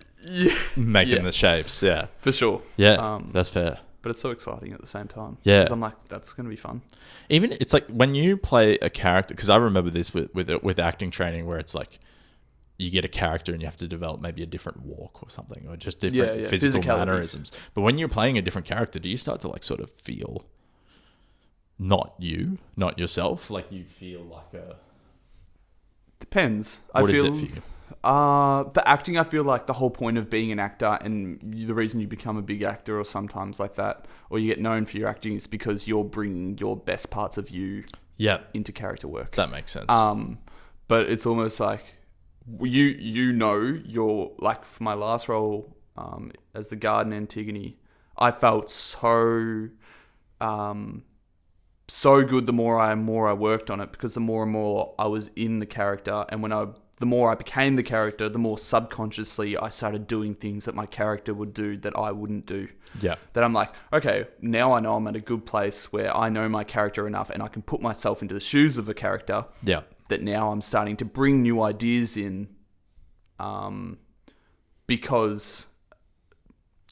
making the shapes. Yeah. For sure. Yeah, that's fair. But it's so exciting at the same time. Yeah. Because I'm like, that's going to be fun. Even, it's like when you play a character, because I remember this with acting training where it's like, you get a character and you have to develop maybe a different walk or something, or just different physical mannerisms. But when you're playing a different character, do you start to like sort of feel not yourself? Like you feel like a... Depends. What is it for you? For acting, I feel like the whole point of being an actor and the reason you become a big actor or sometimes like that, or you get known for your acting, is because you're bringing your best parts of you into character work. That makes sense. But it's almost like you're like, for my last role as the guard in Antigone, I felt so good the more I worked on it, because the more and more I was in the character, and the more I became the character, the more subconsciously I started doing things that my character would do that I wouldn't do. Yeah. That I'm like, okay, now I know I'm at a good place where I know my character enough and I can put myself into the shoes of a character. Yeah. That now I'm starting to bring new ideas in, because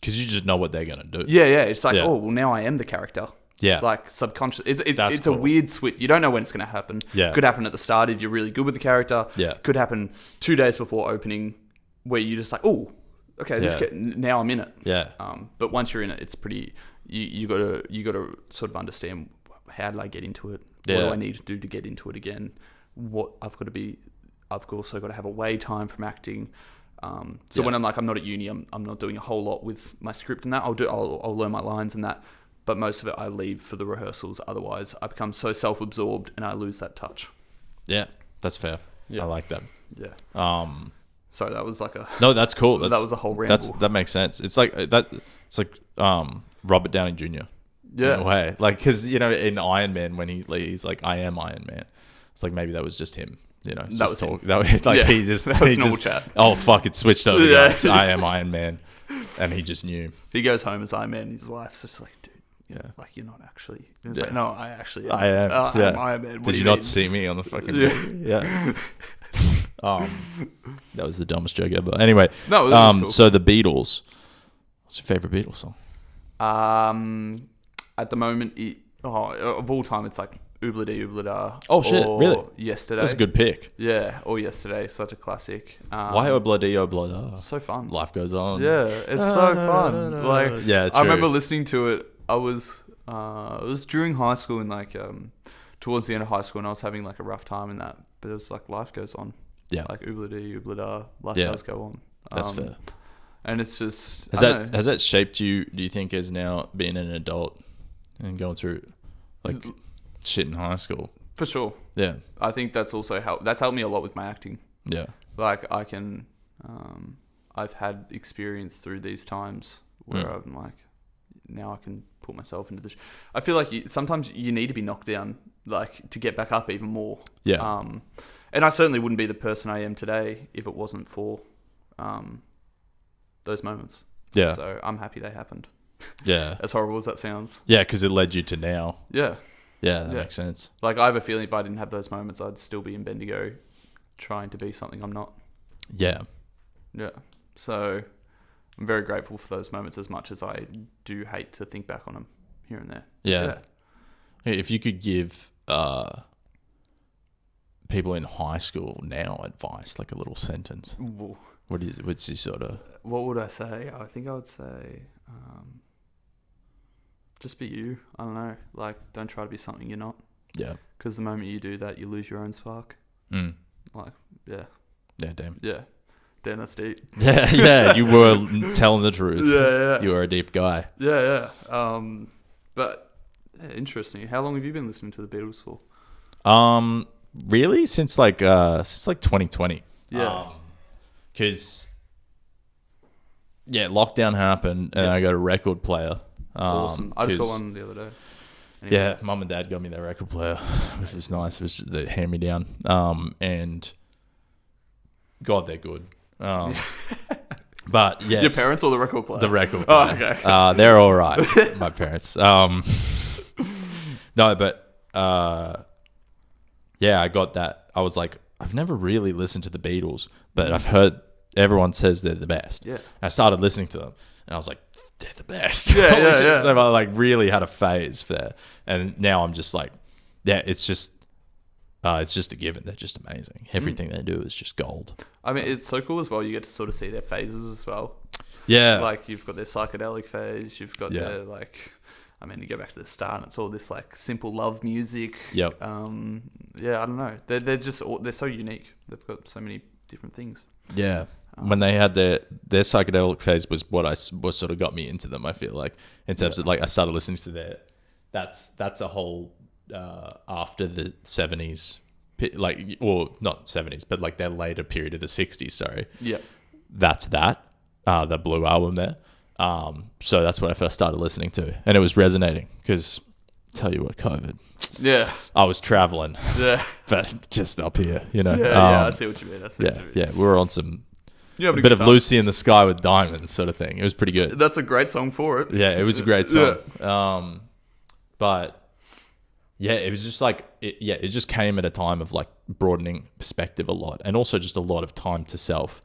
you just know what they're going to do. Yeah. It's like, oh, well, now I am the character. Yeah. Like subconscious. It's cool. A weird switch. You don't know when it's going to happen. Yeah. Could happen at the start if you're really good with the character. Yeah. Could happen 2 days before opening where you're just like, oh, okay, now I'm in it. Yeah. But once you're in it, it's pretty, you gotta sort of understand, how did I get into it? What do I need to do to get into it again? I've also got to have away time from acting. So when I'm not at uni, I'm not doing a whole lot with my script and that. I'll learn my lines and that, but most of it I leave for the rehearsals. Otherwise, I become so self-absorbed and I lose that touch. Yeah, that's fair. Yeah. I like that. Yeah. Sorry, that was like a No, that's cool. that was a whole ramble. That makes sense. It's like that. It's like Robert Downey Jr. Yeah. In a way, like because in Iron Man when he's like, I am Iron Man. It's like maybe that was just him. That just was talk. him. That was like Yeah. he just That was he normal just chat. oh fuck, it switched over. Yeah. Guys. I am Iron Man, and he just knew. He goes home as Iron Man. And his wife's just like, dude, Yeah. like you're not actually. And it's Yeah. like, no, I actually am. I am. I Yeah. am Iron Man. What Did do you mean? not see me on the fucking Yeah. movie? Yeah. That was the dumbest joke ever. Anyway, No, that was cool. so the Beatles. What's your favorite Beatles song? At the moment, of all time, it's like Oobla Dee Oobla Da. Oh, shit, or really? Yesterday. That's a good pick. Yeah, or Yesterday, such a classic. Why Obla Dee Obla Da? So fun. Life goes on. Yeah, it's so fun. Like, Yeah, I remember true. listening to it. It was during high school and like towards the end of high school, and I was having like a rough time in that. But it was like life goes on. Yeah. Like Oobla Dee Oobla Da, life Yeah. does go on. That's fair. And it's just Has that shaped you? Do you think as now being an adult and going through like shit in high school? for sure. Yeah, I think that's also helped me a lot with my acting. yeah, Like I can, I've had experience through these times where I'm like, now I can put myself into this. I feel like sometimes you need to be knocked down, like to get back up even more. yeah, And I certainly wouldn't be the person I am today if it wasn't for, those moments. yeah, So I'm happy they happened. yeah, As horrible as that sounds. yeah. Because it led you to now. Yeah. Yeah, that Yeah. makes sense. Like I have a feeling if I didn't have those moments, I'd still be in Bendigo trying to be something I'm not. Yeah, Yeah. So I'm very grateful for those moments as much as I do hate to think back on them here and there. yeah. Hey, if you could give people in high school now advice, like a little sentence, Ooh. what's your sort of? What would I say? I think I would say, just be you. I don't know. Like, don't try to be something you're not. Yeah. Because the moment you do that, you lose your own spark. Mm. Like, yeah. Yeah, damn. Yeah. Damn, that's deep. Yeah, yeah. You were telling the truth. Yeah. You were a deep guy. Yeah. But yeah, interesting. How long have you been listening to the Beatles for? Really? Since like 2020. Yeah. Because lockdown happened and I got a record player. Awesome. I just got 'cause- one the other day. Anyway. Yeah, mum and dad got me their record player, which was nice. It was just the hand me down. And God, they're good. But yes, Your parents or the record player? the record Oh, player. okay. They're all right. My parents. No, but yeah, I got that. I was like, I've never really listened to the Beatles, but I've heard everyone says they're the best. Yeah. I started listening to them, and I was like, they're the best. Yeah, Holy yeah, shit. yeah. So I like really had a phase for that, and now I'm just like, yeah, it's just a given. They're just amazing. Everything they do is just gold. I mean, it's so cool as well. You get to sort of see their phases as well. Yeah, Like, you've got their psychedelic phase. You've got Yeah. their, like... I mean, you go back to the start, and it's all this, like, simple love music. Yep. Yeah, I don't know. They're just... They're so unique. They've got so many different things. Yeah. When they had their psychedelic phase was what sort of got me into them, I feel like, in terms of like I started listening to their that's a whole after the 70s, like, or not 70s, but like their later period of the 60s, sorry. Yeah. That's the Blue album there. So that's when I first started listening to, and it was resonating because tell you what, COVID, Yeah. I was traveling, Yeah. but just up here, you know. Yeah, I see what you mean. Yeah, we were on some You having a bit of good time? Lucy in the Sky with Diamonds sort of thing. It was pretty good. That's a great song for it. Yeah, it was a great song. But yeah, it was just like, it just came at a time of like broadening perspective a lot, and also just a lot of time to self,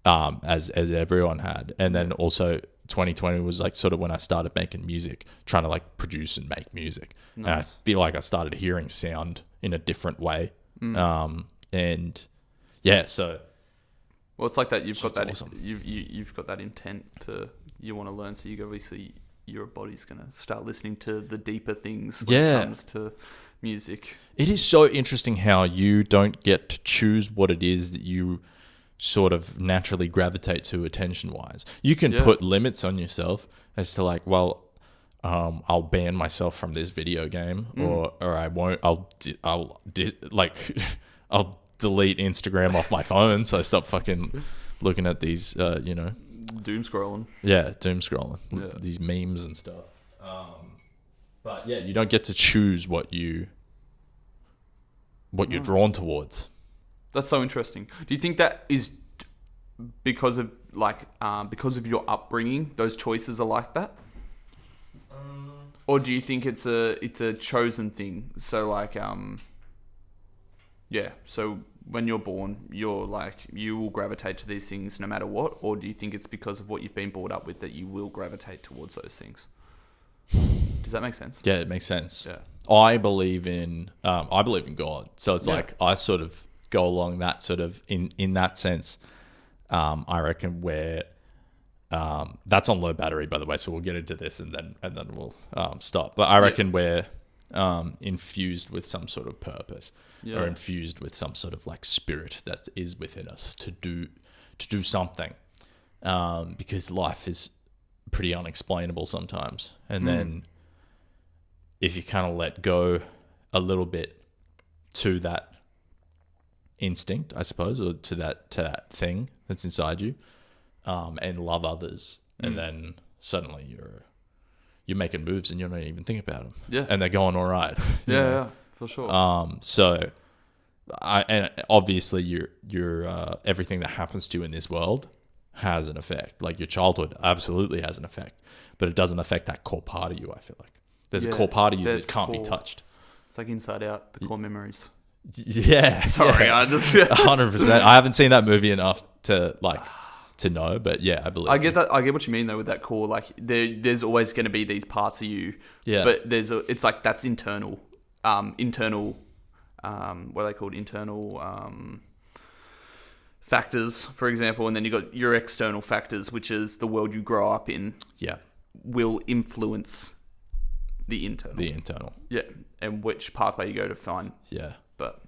as everyone had. And then also 2020 was like sort of when I started making music, trying to like produce and make music. Nice. And I feel like I started hearing sound in a different way. And yeah, so Well, it's like that. You've got Shit's that. awesome. You've got that intent to you want to learn. So you obviously your body's gonna start listening to the deeper things when Yeah. it comes to music. it is so interesting how you don't get to choose what it is that you sort of naturally gravitate to attention wise. You can Yeah. put limits on yourself as to like, well, I'll ban myself from this video game, or I won't. I'll delete Instagram off my phone, so I stop fucking looking at these, Doom scrolling. doom scrolling, Yeah. these memes and stuff. But yeah, you don't get to choose what you're drawn towards. That's so interesting. Do you think that is because of your upbringing? Those choices are like that, or do you think it's a chosen thing? So So when you're born, you're like you will gravitate to these things no matter what, or do you think it's because of what you've been brought up with that you will gravitate towards those things? Does that make sense? Yeah, it makes sense. Yeah. I believe in God, so it's Yeah. like I sort of go along that sort of in that sense. I reckon where that's on low battery, by the way, so we'll get into this and then we'll stop. But I reckon we're infused with some sort of purpose, or infused with some sort of like spirit that is within us to do something, because life is pretty unexplainable sometimes, and then if you kind of let go a little bit to that instinct, I suppose, or to that thing that's inside you, and love others, and then suddenly you're making moves and you're not even thinking about them, and they're going all right. Yeah, for sure. So and obviously your everything that happens to you in this world has an effect. Like your childhood absolutely has an effect, but it doesn't affect that core part of you. I feel like there's a core part of you that can't be touched. It's like Inside Out, the core memories. Yeah. Sorry, yeah. I just 100%. I haven't seen that movie enough to know, but yeah, I believe. I get that. I get what you mean though with that core. Like there's always going to be these parts of you. Yeah. But it's like that's internal. What are they called? Internal factors, for example, and then you got your external factors, which is the world you grow up in. Yeah. Will influence the internal. The internal. Yeah, and which pathway you go to find. Yeah. But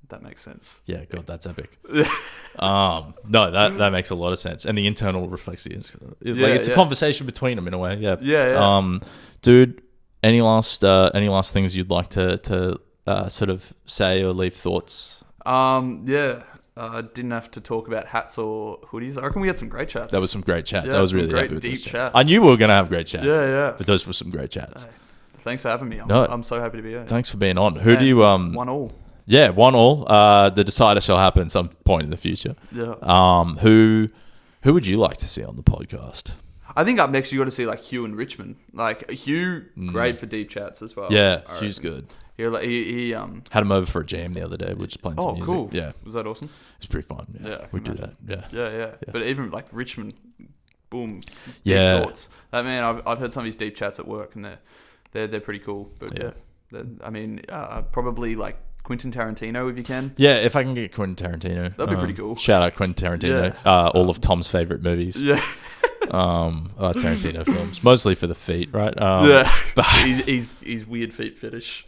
that makes sense. Yeah, God, that's epic. No, that makes a lot of sense, and the internal reflects the external. It's a conversation between them in a way. Yeah. Yeah. Dude, any last things you'd like to sort of say or leave thoughts? I didn't have to talk about hats or hoodies. I reckon we had some great chats. That was some great chats. Yeah, I was some really great happy with deep those chats. I knew we were going to have great chats. Yeah. But those were some great chats. Hey, thanks for having me. No. I'm so happy to be here. Thanks for being on. Who do you... 1-1. Yeah, 1-1. The decider shall happen some point in the future. Yeah. Who would you like to see on the podcast? I think up next you got to see like Hugh and Richmond. Like Hugh, great for deep chats as well. Yeah, Hugh's good. He had him over for a jam the other day. We're just playing some music. Cool. Yeah, was that awesome? it's pretty fun. Yeah, we do that. Yeah. But even like Richmond, boom. Yeah. Deep thoughts. That man, I've heard some of his deep chats at work, and they're pretty cool. But probably like Quentin Tarantino if you can. Yeah, if I can get Quentin Tarantino, that'd be pretty cool. Shout out Quentin Tarantino. Yeah. All of Tom's favorite movies. Yeah. Tarantino films, mostly for the feet, right? But he's weird feet fetish.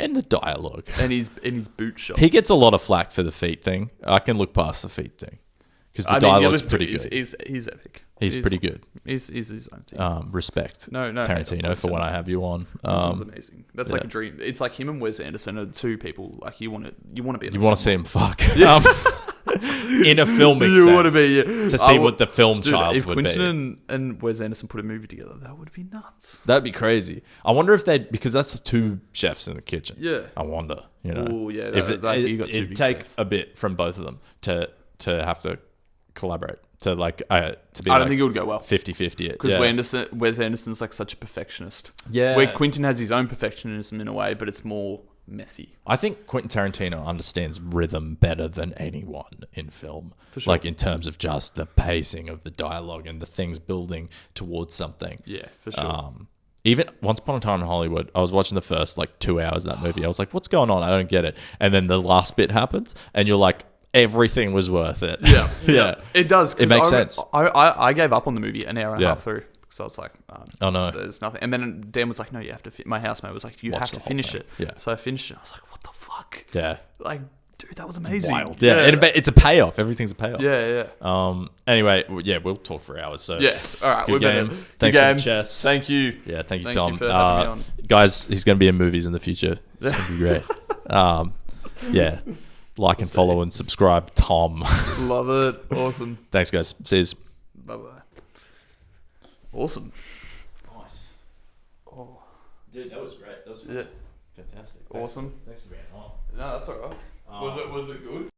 And the dialogue. And his boot shots. He gets a lot of flack for the feet thing. I can look past the feet thing because the dialogue's pretty good. He's epic. He's pretty good. He's his own thing. Respect. No, Tarantino for when I have you on. That's amazing. That's like a dream. It's like him and Wes Anderson are two people like you want to be. You want to see him fuck. Yeah. In a filming sense. You want to be to see what the film child if would Quentin be. and Wes Anderson put a movie together, that would be nuts. That'd be crazy. I wonder if because that's two chefs in the kitchen. Yeah. I wonder. You know. Oh yeah. It'd take a bit from both of them to have to collaborate. To be I don't think it would go well. 50-50. Because Wes Anderson's like such a perfectionist. Yeah. Where Quentin has his own perfectionism in a way, but it's more messy. I think Quentin Tarantino understands rhythm better than anyone in film. For sure. Like in terms of just the pacing of the dialogue and the things building towards something. Yeah, for sure. Even Once Upon a Time in Hollywood, I was watching the first 2 hours of that movie. I was like, what's going on? I don't get it. And then the last bit happens and you're like, everything was worth it. Yeah. Yeah. It does. It makes sense. I gave up on the movie an hour and a half through because I was like, oh no, there's nothing. And then Dan was like, no, you have to. My housemate was like, you have to finish it. Yeah. So I finished it. I was like, what the fuck? Yeah. Like, dude, Dude, that was amazing. Wild. Yeah. And it's a payoff. Everything's a payoff. Yeah. Anyway, we'll talk for hours. So Yeah. All right. good game. Thanks for the chess. Thank you. Yeah. Thank you, Thank Tom. you for having me on. Guys, he's going to be in movies in the future. It's going to be great. Yeah. Like and follow and subscribe, Tom. Love it. Awesome. Thanks, guys. See you. Bye-bye. Awesome. Nice. Oh. Dude, that was great. That was Yeah. fantastic. Awesome. Thanks for being on. No, that's all right. Was it good?